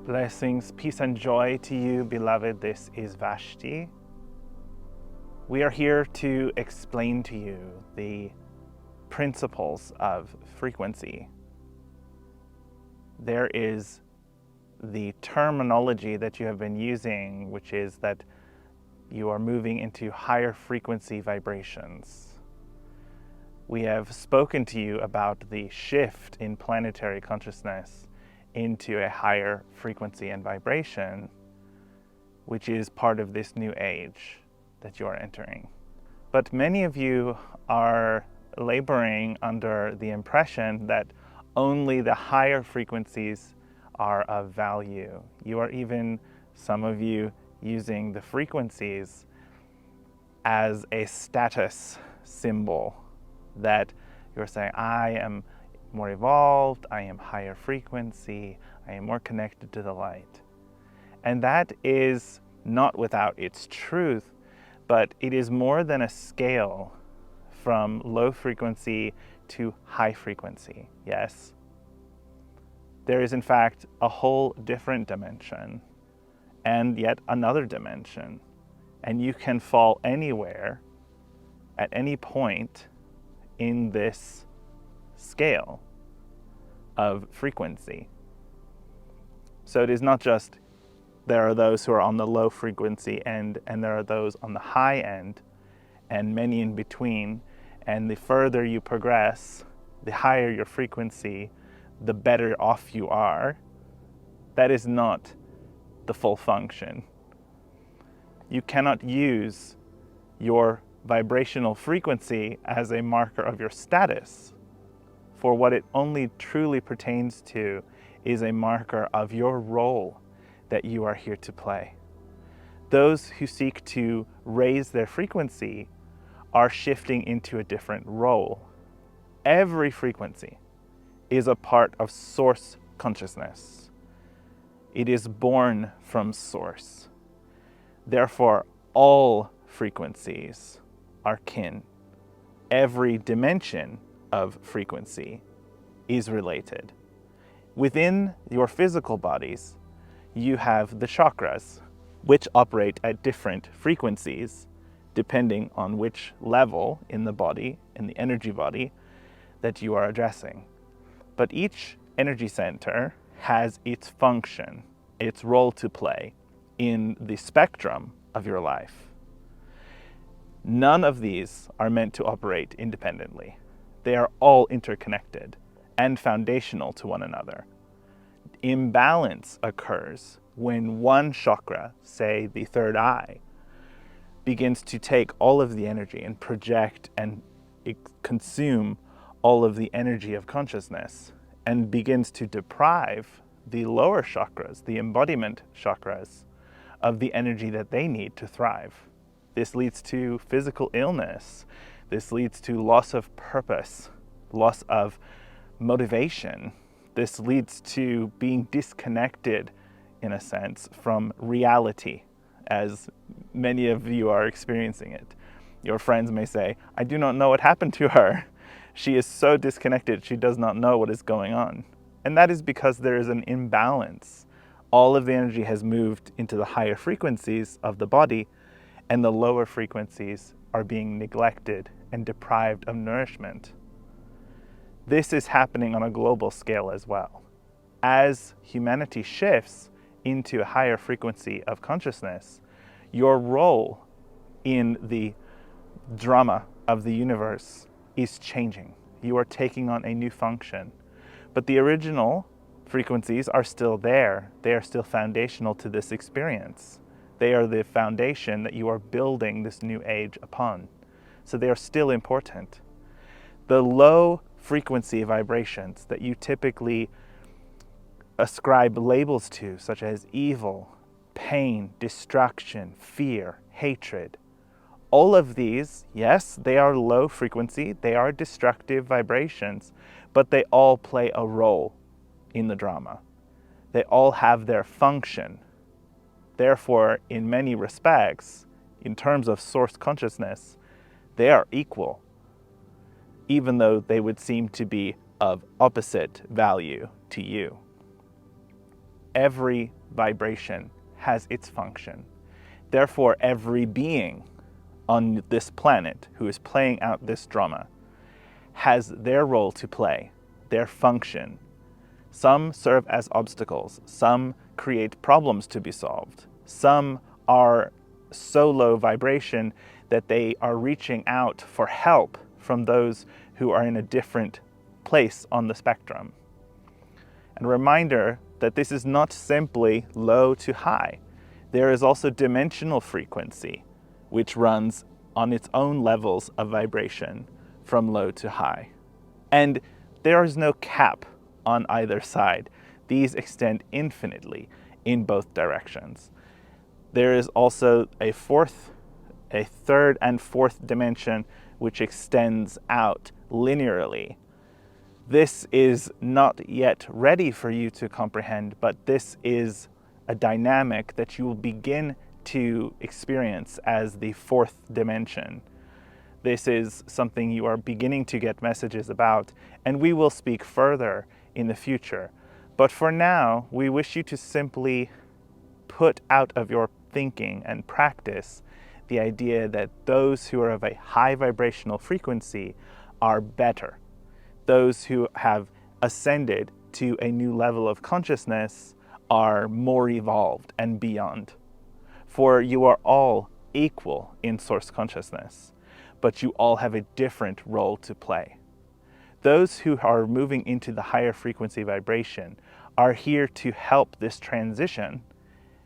Blessings, peace and joy to you, beloved. This is Vashti. We are here to explain to you the principles of frequency. There is the terminology that you have been using, which is that you are moving into higher frequency vibrations. We have spoken to you about the shift in planetary consciousness into a higher frequency and vibration, which is part of this new age that you are entering. But many of you are laboring under the impression that only the higher frequencies are of value. You are even, some of you, using the frequencies as a status symbol, that you're saying, I am more evolved, I am higher frequency, I am more connected to the light. And that is not without its truth, but it is more than a scale from low frequency to high frequency, yes? There is in fact a whole different dimension and yet another dimension. And you can fall anywhere at any point in this scale of frequency. So it is not just there are those who are on the low frequency end and there are those on the high end and many in between. And the further you progress, the higher your frequency, the better off you are. That is not the full function. You cannot use your vibrational frequency as a marker of your status, for what it only truly pertains to is a marker of your role that you are here to play. Those who seek to raise their frequency are shifting into a different role. Every frequency is a part of source consciousness. It is born from source. Therefore, all frequencies are kin. Every dimension of frequency is related. Within your physical bodies, you have the chakras, which operate at different frequencies, depending on which level in the body, in the energy body, that you are addressing. But each energy center has its function, its role to play in the spectrum of your life. None of these are meant to operate independently. They are all interconnected and foundational to one another. Imbalance occurs when one chakra, say the third eye, begins to take all of the energy and project and consume all of the energy of consciousness and begins to deprive the lower chakras, the embodiment chakras, of the energy that they need to thrive. This leads to physical illness. This leads to loss of purpose, loss of motivation. This leads to being disconnected, in a sense, from reality, as many of you are experiencing it. Your friends may say, I do not know what happened to her. She is so disconnected, she does not know what is going on. And that is because there is an imbalance. All of the energy has moved into the higher frequencies of the body, and the lower frequencies are being neglected and deprived of nourishment. This is happening on a global scale as well. As humanity shifts into a higher frequency of consciousness, your role in the drama of the universe is changing. You are taking on a new function. But the original frequencies are still there. They are still foundational to this experience. They are the foundation that you are building this new age upon. So they are still important. The low frequency vibrations that you typically ascribe labels to, such as evil, pain, destruction, fear, hatred, all of these, yes, they are low frequency, they are destructive vibrations, but they all play a role in the drama. They all have their function. Therefore, in many respects, in terms of source consciousness, they are equal, even though they would seem to be of opposite value to you. every vibration has its function. Therefore, every being on this planet who is playing out this drama has their role to play, their function. Some serve as obstacles, some create problems to be solved, some are so low vibration that they are reaching out for help from those who are in a different place on the spectrum. And a reminder that this is not simply low to high. There is also dimensional frequency, which runs on its own levels of vibration from low to high. And there is no cap on either side. These extend infinitely in both directions. There is also a third and fourth dimension which extends out linearly. This is not yet ready for you to comprehend, but this is a dynamic that you will begin to experience as the fourth dimension. This is something you are beginning to get messages about, and we will speak further in the future. But for now, we wish you to simply put out of your thinking and practice the idea that those who are of a high vibrational frequency are better. Those who have ascended to a new level of consciousness are more evolved and beyond. For you are all equal in source consciousness, but you all have a different role to play. Those who are moving into the higher frequency vibration are here to help this transition,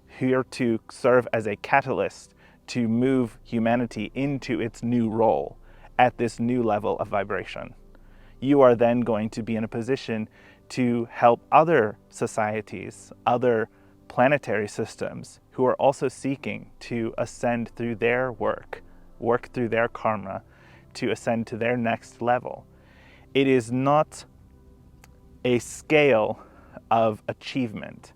here to serve as a catalyst to move humanity into its new role at this new level of vibration. You are then going to be in a position to help other societies, other planetary systems who are also seeking to ascend through their work through their karma, to ascend to their next level. It is not a scale of achievement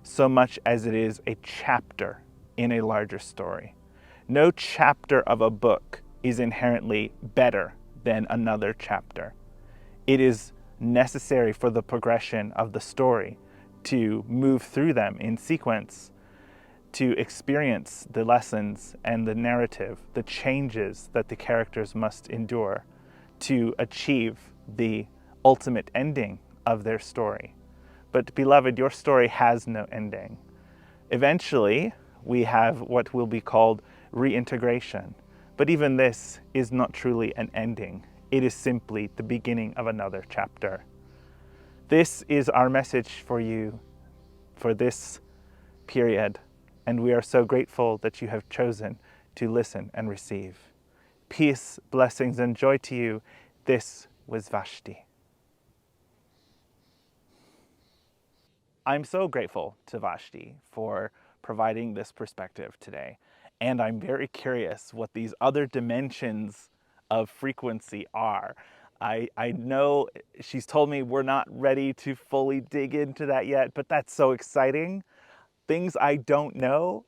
so much as it is a chapter in a larger story. No chapter of a book is inherently better than another chapter. It is necessary for the progression of the story to move through them in sequence, to experience the lessons and the narrative, the changes that the characters must endure to achieve the ultimate ending of their story. But beloved, your story has no ending. Eventually, we have what will be called reintegration. But even this is not truly an ending. It is simply the beginning of another chapter. This is our message for you for this period, and we are so grateful that you have chosen to listen and receive. Peace, blessings, and joy to you. This was Vashti. I'm so grateful to Vashti for providing this perspective today, and I'm very curious what these other dimensions of frequency are. I know she's told me we're not ready to fully dig into that yet, but that's so exciting. Things I don't know,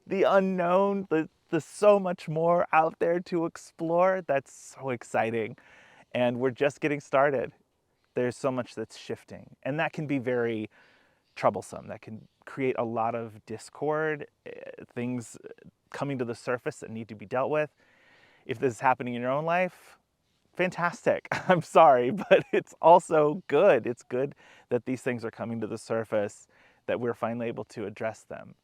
the unknown, the so much more out there to explore. That's so exciting. And we're just getting started. There's so much that's shifting, and that can be very troublesome. That can create a lot of discord, things coming to the surface that need to be dealt with. If this is happening in your own life, fantastic. I'm sorry, but it's also good. It's good that these things are coming to the surface, that we're finally able to address them.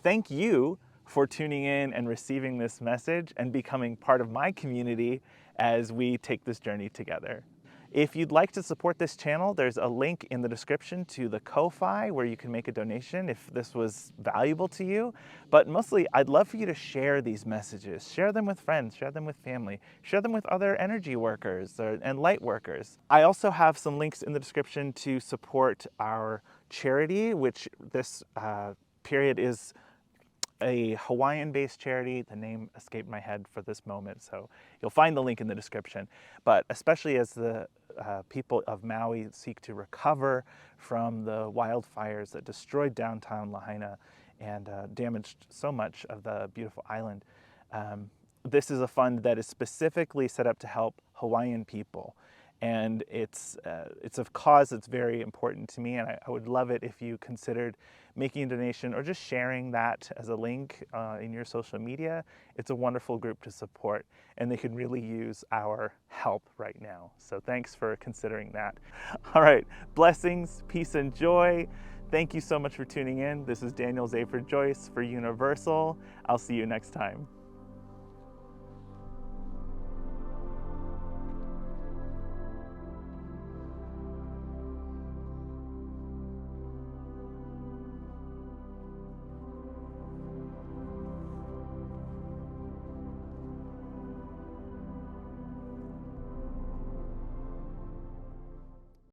Thank you for tuning in and receiving this message and becoming part of my community as we take this journey together. If you'd like to support this channel, there's a link in the description to the Ko-Fi where you can make a donation if this was valuable to you. But mostly, I'd love for you to share these messages. Share them with friends, share them with family, share them with other energy workers and light workers. I also have some links in the description to support our charity, which this period is a Hawaiian-based charity. The name escaped my head for this moment, so you'll find the link in the description. But especially as the people of Maui seek to recover from the wildfires that destroyed downtown Lahaina and damaged so much of the beautiful island, this is a fund that is specifically set up to help Hawaiian people. And it's a cause that's very important to me, and I would love it if you considered making a donation or just sharing that as a link in your social media. It's a wonderful group to support, and they could really use our help right now. So thanks for considering that. All right, blessings, peace, and joy. Thank you so much for tuning in. This is Daniel Zafer-Joyce for Universal. I'll see you next time.